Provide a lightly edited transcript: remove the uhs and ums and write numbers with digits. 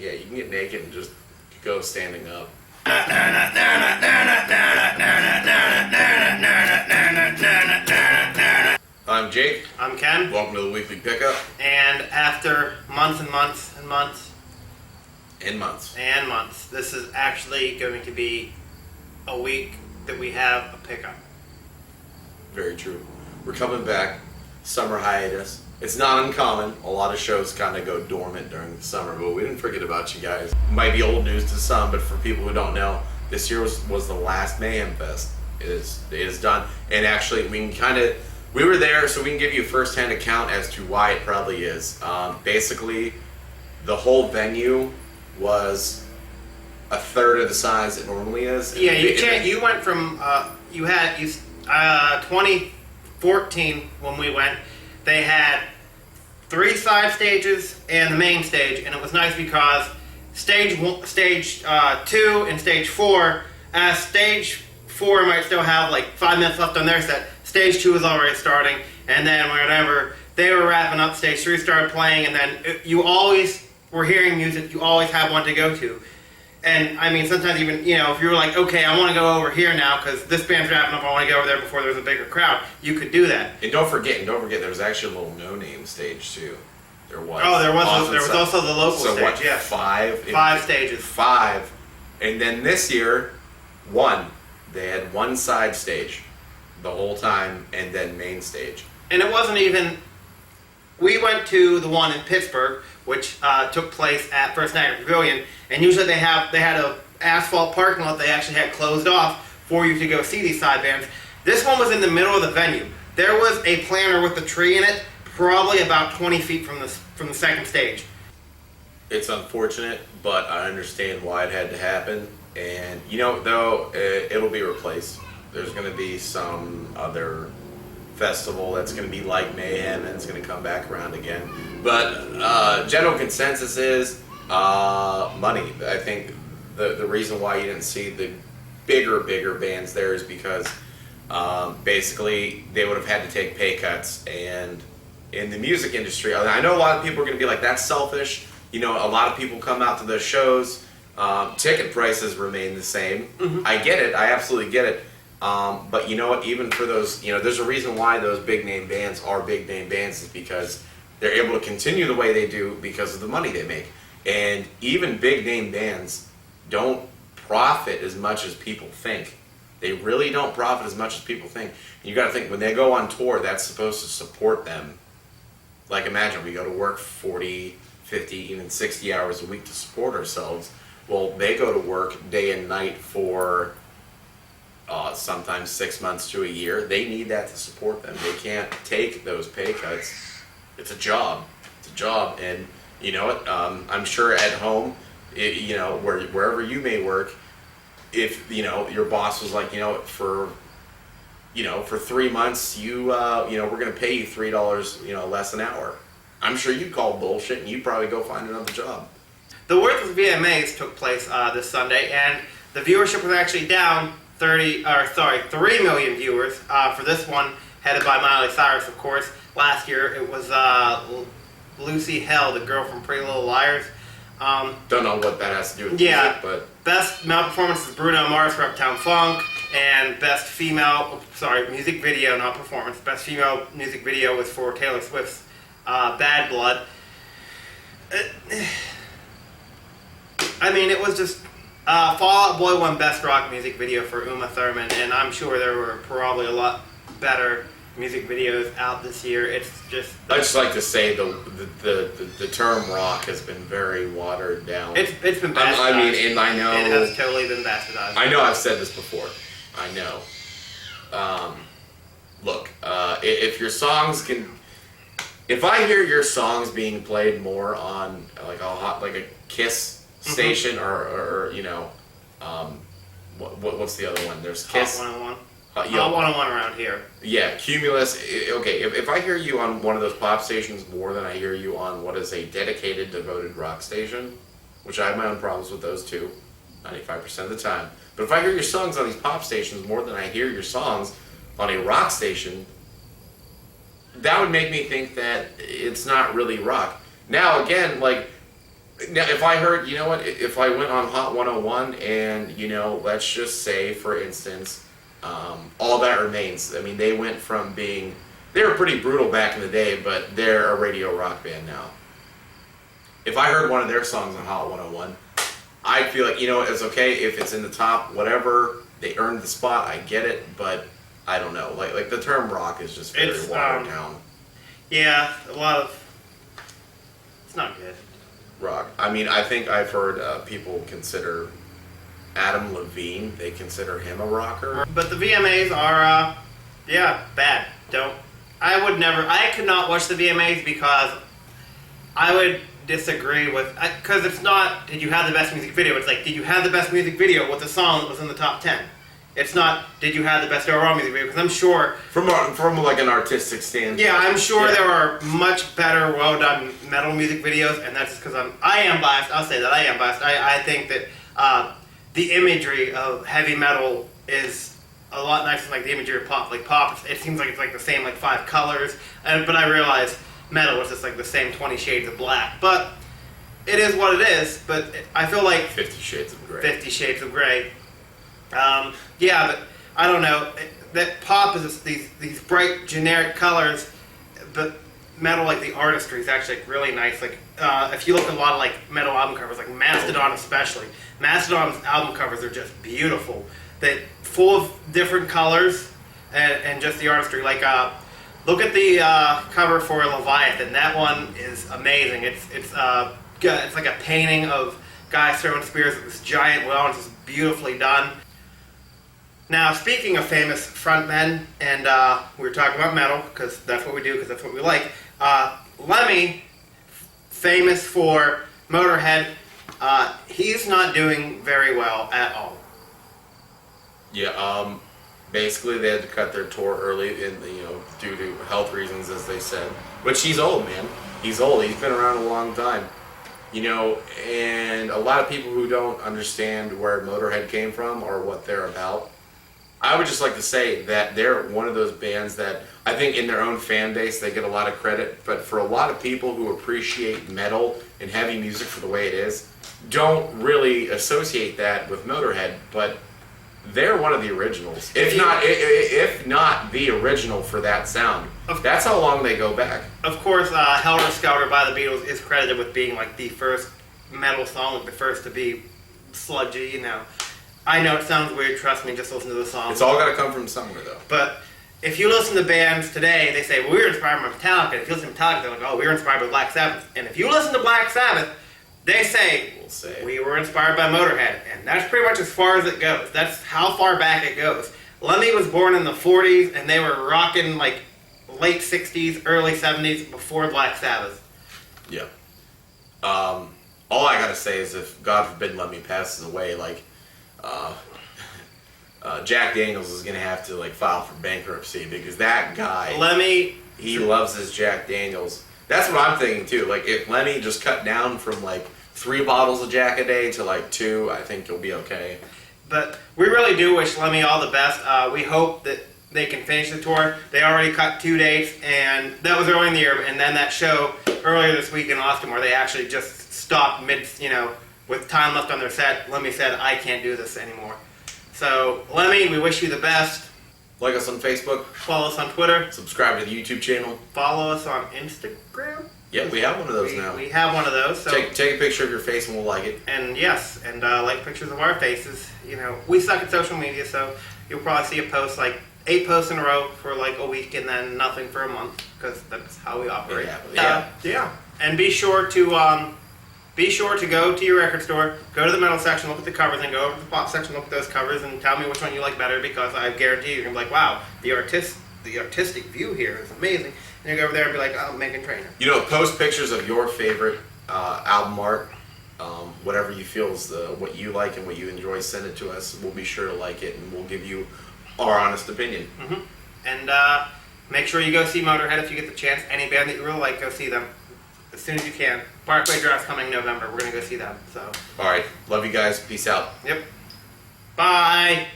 Yeah, you can get naked and just go standing up. I'm Jake. I'm Ken. Welcome to the Weekly Pickup. And after months and months and months, this is actually going to be a week that we have a pickup. Very true. We're coming back. Summer hiatus. It's not uncommon. A lot of shows kind of go dormant during the summer, but we didn't forget about you guys. Might be old news to some, but for people who don't know, this year was the last Mayhem Fest. It is done. And actually, we were there, so we can give you a first-hand account as to why it probably is. Basically, the whole venue was a third of the size it normally is. Yeah, you went from, you had 2014 when we went, they had 3 side stages and the main stage, and it was nice because stage 2 and stage 4, stage 4 might still have like 5 minutes left on their set, stage 2 was already starting, and then whenever they were wrapping up, stage 3 started playing, and then you always were hearing music, you always have one to go to. And I mean, sometimes even, if you were like, okay, I want to go over here now because this band's wrapping up, I want to go over there before there's a bigger crowd, you could do that. And don't forget, there was actually a little no-name stage too. There was. Oh, there was also the local so stage, what, yeah. 5 stages. 5. And then this year, they had 1 side stage the whole time, and then main stage. And it wasn't even, we went to the one in Pittsburgh, which took place at First Niagara Pavilion, and usually they had a asphalt parking lot they actually had closed off for you to go see these side bands. This one was in the middle of the venue. There was a planter with a tree in it, probably about 20 feet from the second stage. It's unfortunate, but I understand why it had to happen. And though it'll be replaced. There's going to be some other festival that's going to be like Mayhem, and it's going to come back around again. But general consensus is money. I think the reason why you didn't see the bigger bands there is because basically they would have had to take pay cuts. And in the music industry, I know a lot of people are going to be like, that's selfish. A lot of people come out to those shows. Ticket prices remain the same. Mm-hmm. I get it. I absolutely get it. But you know what? Even for those, there's a reason why those big name bands are big name bands, is because they're able to continue the way they do because of the money they make. And even big name bands don't profit as much as people think. They really don't profit as much as people think. And you got to think, when they go on tour, that's supposed to support them. Like, imagine we go to work 40, 50, even 60 hours a week to support ourselves. Well, they go to work day and night for sometimes 6 months to a year. They need that to support them. They can't take those pay cuts. It's a job. And you know what? I'm sure at home, wherever you may work, if your boss was like, for 3 months, we're going to pay you $3, less an hour. I'm sure you'd call bullshit, and you'd probably go find another job. The Worthless VMAs took place this Sunday, and the viewership was actually down 3 million viewers for this one, headed by Miley Cyrus, of course. Last year it was Lucy Hale, the girl from Pretty Little Liars. Don't know what that has to do with music, but best male performance is Bruno Mars for Uptown Funk, and best music video, not performance. Best female music video was for Taylor Swift's Bad Blood. It was just Fall Out Boy won Best Rock Music Video for Uma Thurman, and I'm sure there were probably a lot better music videos out this year. It's just... I just like to say the term rock has been very watered down. It's been bastardized. And I know... It has totally been bastardized. I know I've said this before. I know. Look, if your songs can... If I hear your songs being played more on like a Kiss station, or what's the other one? There's Kiss. Hot 101. Hot 101 around here. Yeah, Cumulus. Okay, if I hear you on one of those pop stations more than I hear you on what is a dedicated, devoted rock station, which I have my own problems with those too, 95% of the time. But if I hear your songs on these pop stations more than I hear your songs on a rock station, that would make me think that it's not really rock. Now, again, like, Now, if I heard, you know what, if I went on Hot 101 and, you know, let's just say, for instance, All That Remains. I mean, they went from being, they were pretty brutal back in the day, but they're a radio rock band now. If I heard one of their songs on Hot 101, I'd feel like, you know, it's okay if it's in the top, whatever, they earned the spot, I get it, but I don't know. Like the term rock is just very watered down. Yeah, a lot of, it's not good. Rock. I mean, I think I've heard people consider Adam Levine, they consider him a rocker. But the VMAs are, yeah, bad. I could not watch the VMAs because I would disagree with, because it's not, did you have the best music video? It's like, did you have the best music video with the song that was in the top 10? It's not, did you have the best overall music video? Because I'm sure... From like an artistic standpoint. Yeah, I'm sure there are much better, well-done metal music videos, and that's just because I am biased. I'll say that I am biased. I think that the imagery of heavy metal is a lot nicer than like the imagery of pop. Like pop, it seems like it's like the same like 5 colors, but I realize metal is just like the same 20 shades of black. But it is what it is. But I feel like 50 Shades of Grey. 50 Shades of Grey. Yeah, but I don't know. That pop is just these bright generic colors, but metal, like the artistry, is actually like, really nice. Like if you look at a lot of like metal album covers, like Mastodon especially, Mastodon's album covers are just beautiful. They full of different colors and just the artistry. Like look at the cover for Leviathan. That one is amazing. It's like a painting of guys throwing spears at this giant whale, and it's just beautifully done. Now, speaking of famous frontmen, and we were talking about metal, because that's what we do, because that's what we like. Lemmy, famous for Motorhead, he's not doing very well at all. Yeah, basically they had to cut their tour early, due to health reasons, as they said. But he's old, man. He's old. He's been around a long time. And a lot of people who don't understand where Motorhead came from or what they're about, I would just like to say that they're one of those bands that I think in their own fan base they get a lot of credit, but for a lot of people who appreciate metal and heavy music for the way it is, don't really associate that with Motorhead, but they're one of the originals. If not the original for that sound. That's how long they go back. Of course, Helter Skelter by the Beatles is credited with being like the first metal song, like the first to be sludgy, I know it sounds weird, trust me, just listen to the song. It's all got to come from somewhere, though. But if you listen to bands today, they say, well, we were inspired by Metallica. If you listen to Metallica, they're like, oh, we were inspired by Black Sabbath. And if you listen to Black Sabbath, they say, we were inspired by Motorhead. And that's pretty much as far as it goes. That's how far back it goes. Lemmy was born in the 40s, and they were rocking like late 60s, early 70s, before Black Sabbath. Yeah. All I got to say is if, God forbid, Lemmy passes away, Jack Daniels is going to have to file for bankruptcy because that guy, Lemmy, he loves his Jack Daniels. That's what I'm thinking too. If Lemmy just cut down from 3 bottles of Jack a day to 2, I think he'll be okay. But we really do wish Lemmy all the best. We hope that they can finish the tour. They already cut 2 dates, and that was early in the year. And then that show earlier this week in Austin where they actually just stopped mid, with time left on their set. Lemmy said, I can't do this anymore. So, Lemmy, we wish you the best. Like us on Facebook. Follow us on Twitter. Subscribe to the YouTube channel. Follow us on Instagram. Yeah, we have one of those now. We have one of those. So take a picture of your face and we'll like it. And yes, and like pictures of our faces. We suck at social media, so you'll probably see a post 8 posts in a row for a week and then nothing for a month because that's how we operate. Yeah. And be sure to go to your record store, go to the metal section, look at the covers, and go over to the pop section, look at those covers, and tell me which one you like better because I guarantee you're gonna be like, wow, the artistic view here is amazing. And you go over there and be like, oh, Meghan Trainor. Post pictures of your favorite album art, whatever you feel is what you like and what you enjoy. Send it to us. We'll be sure to like it, and we'll give you our honest opinion. Mm-hmm. And make sure you go see Motorhead if you get the chance. Any band that you really like, go see them as soon as you can. Parkway Drive's coming November. We're gonna go see them. So. All right. Love you guys. Peace out. Yep. Bye.